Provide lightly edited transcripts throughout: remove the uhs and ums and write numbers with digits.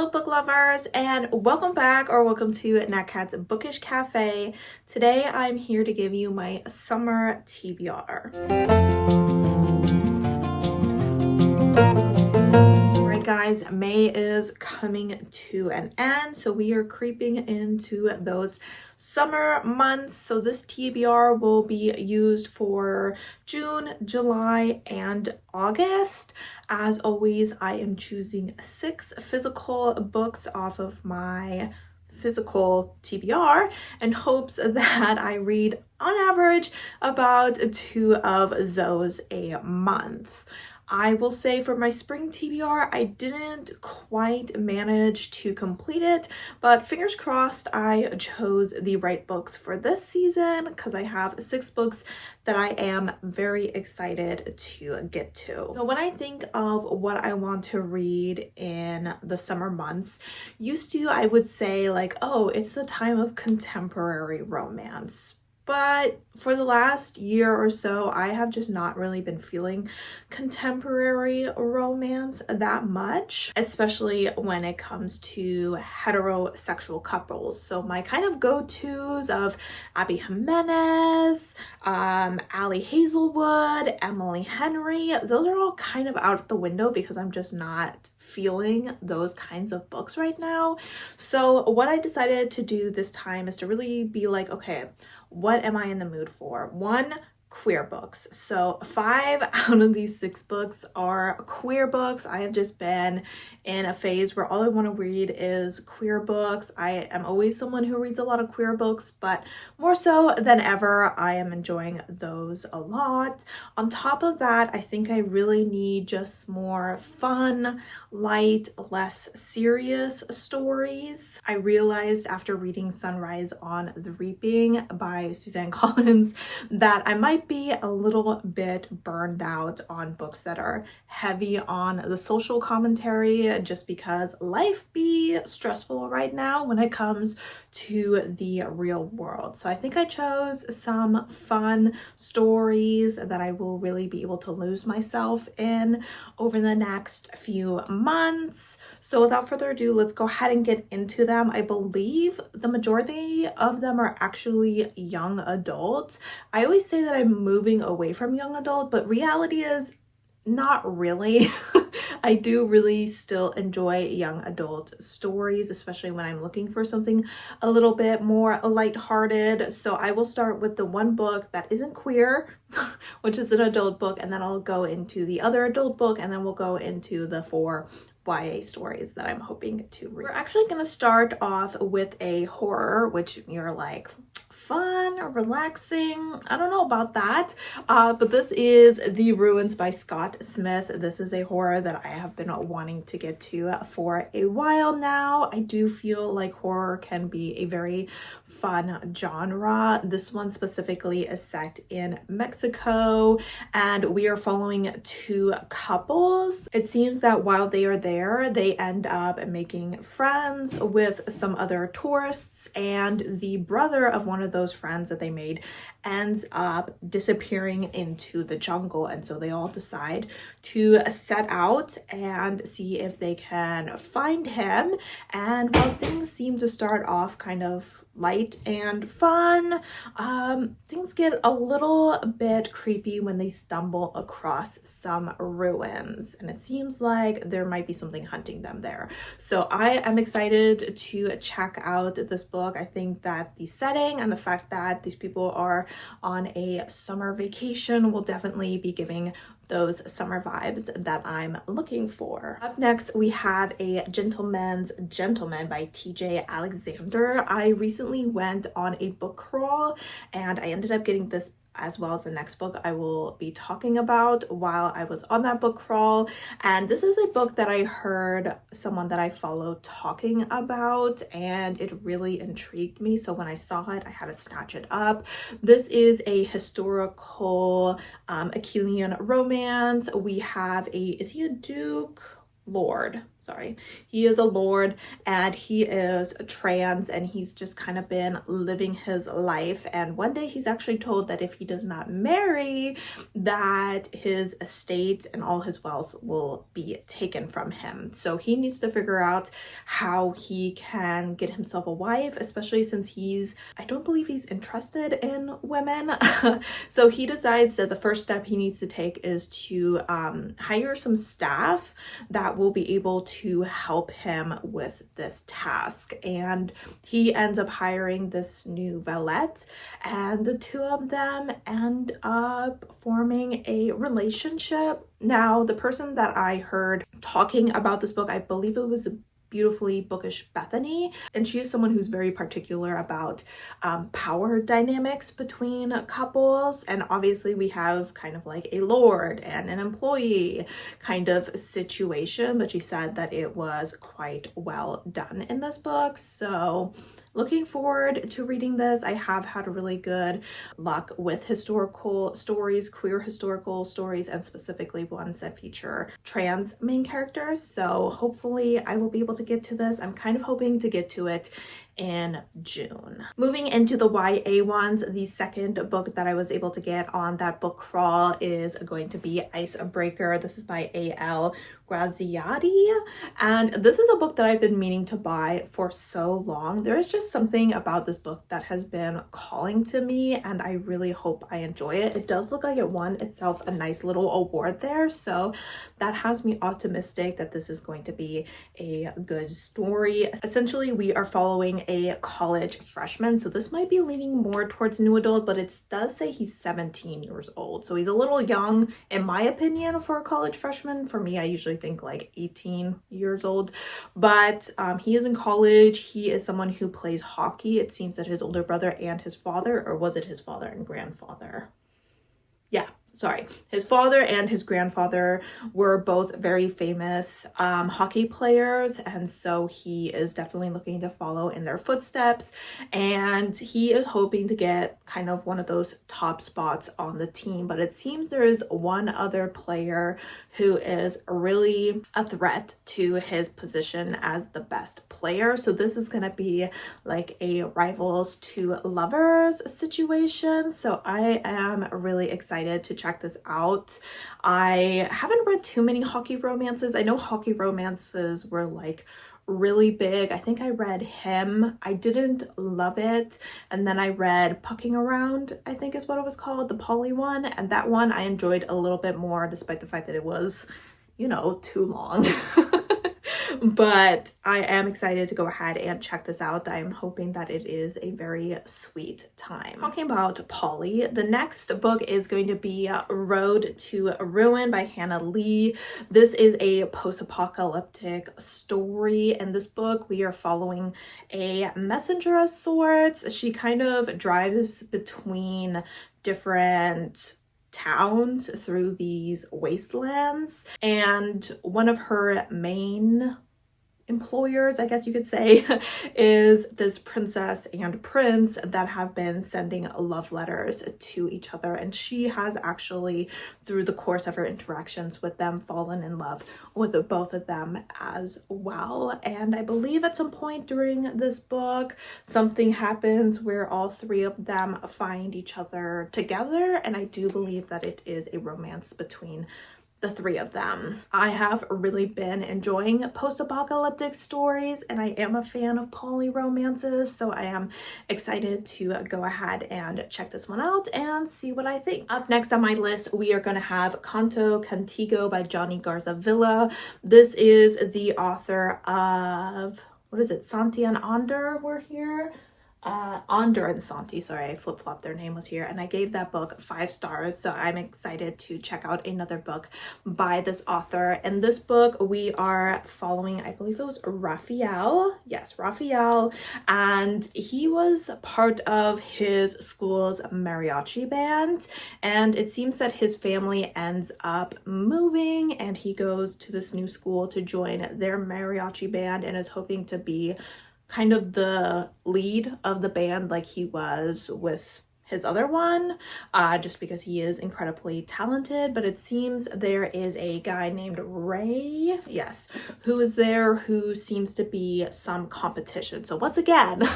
Hello book lovers, and welcome back or welcome to Nat Cat's Bookish Cafe. Today I'm here to give you my summer TBR. Alright guys, May is coming to an end, so we are creeping into those summer months. So this TBR will be used for June, July, and August. As always, I am choosing 6 physical books off of my physical TBR in hopes that I read on average about 2 of those a month. I will say for my spring TBR, I didn't quite manage to complete it, but fingers crossed I chose the right books for this season because I have 6 books that I am very excited to get to. So when I think of what I want to read in the summer months, I would say like, oh, it's the time of contemporary romance. But for the last year or so, I have just not really been feeling contemporary romance that much, especially when it comes to heterosexual couples. So my kind of go-tos of Abby Jimenez, Ali Hazelwood, Emily Henry, those are all kind of out the window because I'm just not feeling those kinds of books right now. So what I decided to do this time is to really be like, okay, what am I in the mood for? 1, queer books. So 5 out of these 6 books are queer books. I have just been in a phase where all I want to read is queer books. I am always someone who reads a lot of queer books, but more so than ever, I am enjoying those a lot. On top of that, I think I really need just more fun, light, less serious stories. I realized after reading Sunrise on the Reaping by Suzanne Collins that I might be a little bit burned out on books that are heavy on the social commentary, just because life be stressful right now when it comes to the real world. So I think I chose some fun stories that I will really be able to lose myself in over the next few months. So without further ado, let's go ahead and get into them. I believe the majority of them are actually young adults. I always say that I'm moving away from young adult, but reality is not really. I do really still enjoy young adult stories, especially when I'm looking for something a little bit more lighthearted. So I will start with the one book that isn't queer, which is an adult book, and then I'll go into the other adult book, and then we'll go into the 4 YA stories that I'm hoping to read. We're actually going to start off with a horror, which you're like, fun or relaxing? I don't know about that, but this is The Ruins by Scott Smith. This is a horror that I have been wanting to get to for a while now. I do feel like horror can be a very fun genre. This one specifically is set in Mexico, and we are following 2 couples. It seems that while they are there, they end up making friends with some other tourists, and the brother of one of those friends that they made ends up disappearing into the jungle, and so they all decide to set out and see if they can find him. And while things seem to start off kind of light and fun, things get a little bit creepy when they stumble across some ruins, and it seems like there might be something hunting them there. So I am excited to check out this book. I think that the setting and the fact that these people are on a summer vacation will definitely be giving those summer vibes that I'm looking for. Up next, we have A Gentleman's Gentleman by TJ Alexander. I recently went on a book crawl and I ended up getting this as well as the next book I will be talking about while I was on that book crawl. And this is a book that I heard someone that I follow talking about, and it really intrigued me. So when I saw it, I had to snatch it up. This is a historical Achillean romance. We have is he a duke? Lord. sorry, he is a lord and he is trans, and he's just kind of been living his life. And one day he's actually told that if he does not marry, that his estate and all his wealth will be taken from him. So he needs to figure out how he can get himself a wife, especially since I don't believe he's interested in women. So he decides that the first step he needs to take is to hire some staff that will be able to help him with this task. And he ends up hiring this new valet, and the two of them end up forming a relationship. Now, the person that I heard talking about this book, I believe it was Beautifully Bookish Bethany, and she is someone who's very particular about power dynamics between couples. And obviously we have kind of like a lord and an employee kind of situation, but she said that it was quite well done in this book. So looking forward to reading this. I have had really good luck with historical stories, queer historical stories, and specifically ones that feature trans main characters. So hopefully I will be able to get to this. I'm kind of hoping to get to it in June. Moving into the YA ones, the second book that I was able to get on that book crawl is going to be Icebreaker. This is by A.L. Graziati, and this is a book that I've been meaning to buy for so long. There's just something about this book that has been calling to me, and I really hope I enjoy it. It does look like it won itself a nice little award there, so that has me optimistic that this is going to be a good story. Essentially, we are following a college freshman, so this might be leaning more towards new adult, but it does say he's 17 years old, so he's a little young in my opinion for a college freshman. For me, I usually think like 18 years old, but he is in college. He is someone who plays hockey. It seems that his older brother and his father, or was it his father and grandfather? Yeah, sorry, his father and his grandfather were both very famous hockey players, and so he is definitely looking to follow in their footsteps, and he is hoping to get kind of one of those top spots on the team. But it seems there is one other player who is really a threat to his position as the best player. So this is going to be like a rivals to lovers situation. So I am really excited to check this out. I haven't read too many hockey romances. I know hockey romances were like really big. I think I read Him. I didn't love it. And then I read Pucking Around, I think is what it was called, the poly one. And that one I enjoyed a little bit more, despite the fact that it was, you know, too long. But I am excited to go ahead and check this out. I'm hoping that it is a very sweet time. Talking about poly, the next book is going to be Road to Ruin by Hannah Lee. This is a post-apocalyptic story. In this book, we are following a messenger of sorts. She kind of drives between different towns through these wastelands, and one of her main employers, I guess you could say, is this princess and prince that have been sending love letters to each other, and she has actually, through the course of her interactions with them, fallen in love with both of them as well. And I believe at some point during this book something happens where all three of them find each other together, and I do believe that it is a romance between the three of them. I have really been enjoying post-apocalyptic stories, and I am a fan of poly romances, so I am excited to go ahead and check this one out and see what I think. Up next on my list, we are going to have Canto Contigo by Johnny Garza Villa. This is the author of, what is it, Santi and Ander were here? Ander and Santi, sorry, I flip-flopped, their name was here, and I gave that book 5 stars, so I'm excited to check out another book by this author. In this book, we are following, I believe it was Raphael, yes, Raphael, and he was part of his school's mariachi band, and it seems that his family ends up moving, and he goes to this new school to join their mariachi band and is hoping to be kind of the lead of the band like he was with his other one, just because he is incredibly talented. But it seems there is a guy named Ray, yes, who is there, who seems to be some competition. So once again,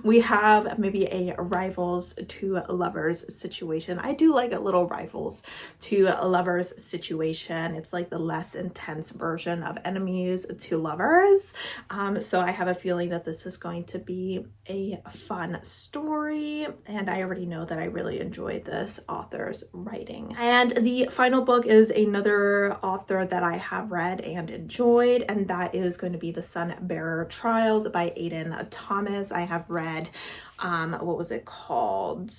we have maybe a rivals to lovers situation. I do like a little rivals to lovers situation. It's like the less intense version of enemies to lovers. So I have a feeling that this is going to be a fun story, and I already know that I really enjoyed this author's writing. And the final book is another author that I have read and enjoyed, and that is going to be The Sunbearer Trials by Aiden Thomas. I have read what was it called?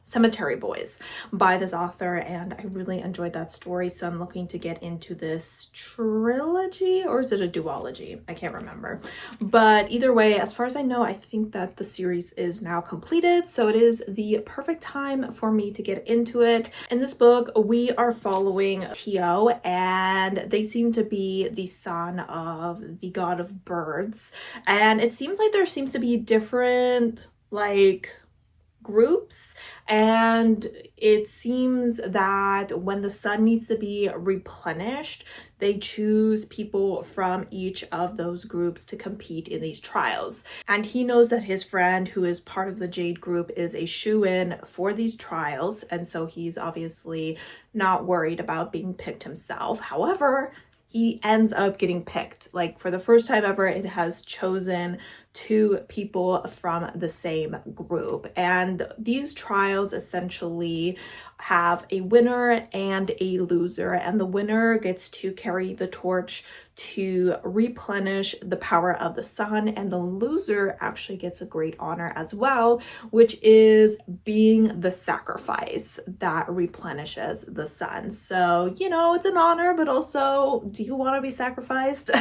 Cemetery Boys by this author, and I really enjoyed that story. So I'm looking to get into this trilogy, or is it a duology? I can't remember. But either way, as far as I know, I think that the series is now completed. So it is the perfect time for me to get into it. In this book, we are following Tio, and they seem to be the son of the god of birds. And it seems like there seems to be different groups, and it seems that when the sun needs to be replenished, they choose people from each of those groups to compete in these trials. And he knows that his friend, who is part of the Jade group, is a shoo-in for these trials, and so he's obviously not worried about being picked himself. However, he ends up getting picked. For the first time ever, it has chosen 2 people from the same group. And these trials essentially have a winner and a loser, and the winner gets to carry the torch to replenish the power of the sun, and the loser actually gets a great honor as well, which is being the sacrifice that replenishes the sun. So, it's an honor, but also, do you want to be sacrificed?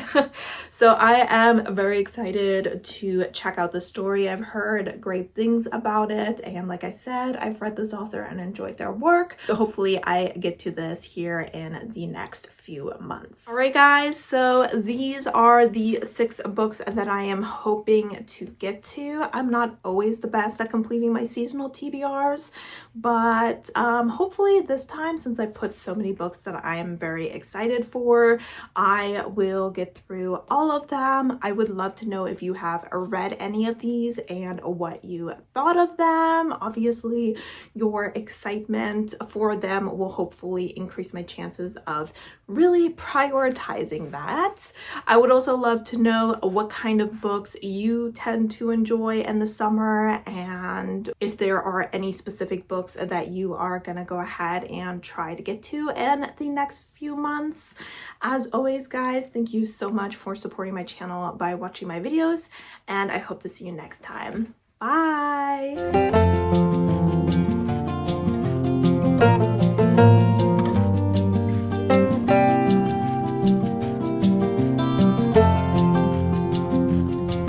So I am very excited to check out the story. I've heard great things about it, and like I said, I've read this author and enjoyed their work. So hopefully I get to this here in the next few months. All right, guys, so these are the 6 books that I am hoping to get to. I'm not always the best at completing my seasonal TBRs, but hopefully this time, since I put so many books that I am very excited for, I will get through all of them. I would love to know if you have read any of these and what you thought of them. Obviously, your excitement for them will hopefully increase my chances of really prioritizing that. I would also love to know what kind of books you tend to enjoy in the summer, and if there are any specific books that you are gonna go ahead and try to get to in the next few months. As always, guys, thank you so much for supporting my channel by watching my videos, and I hope to see you next time. Bye!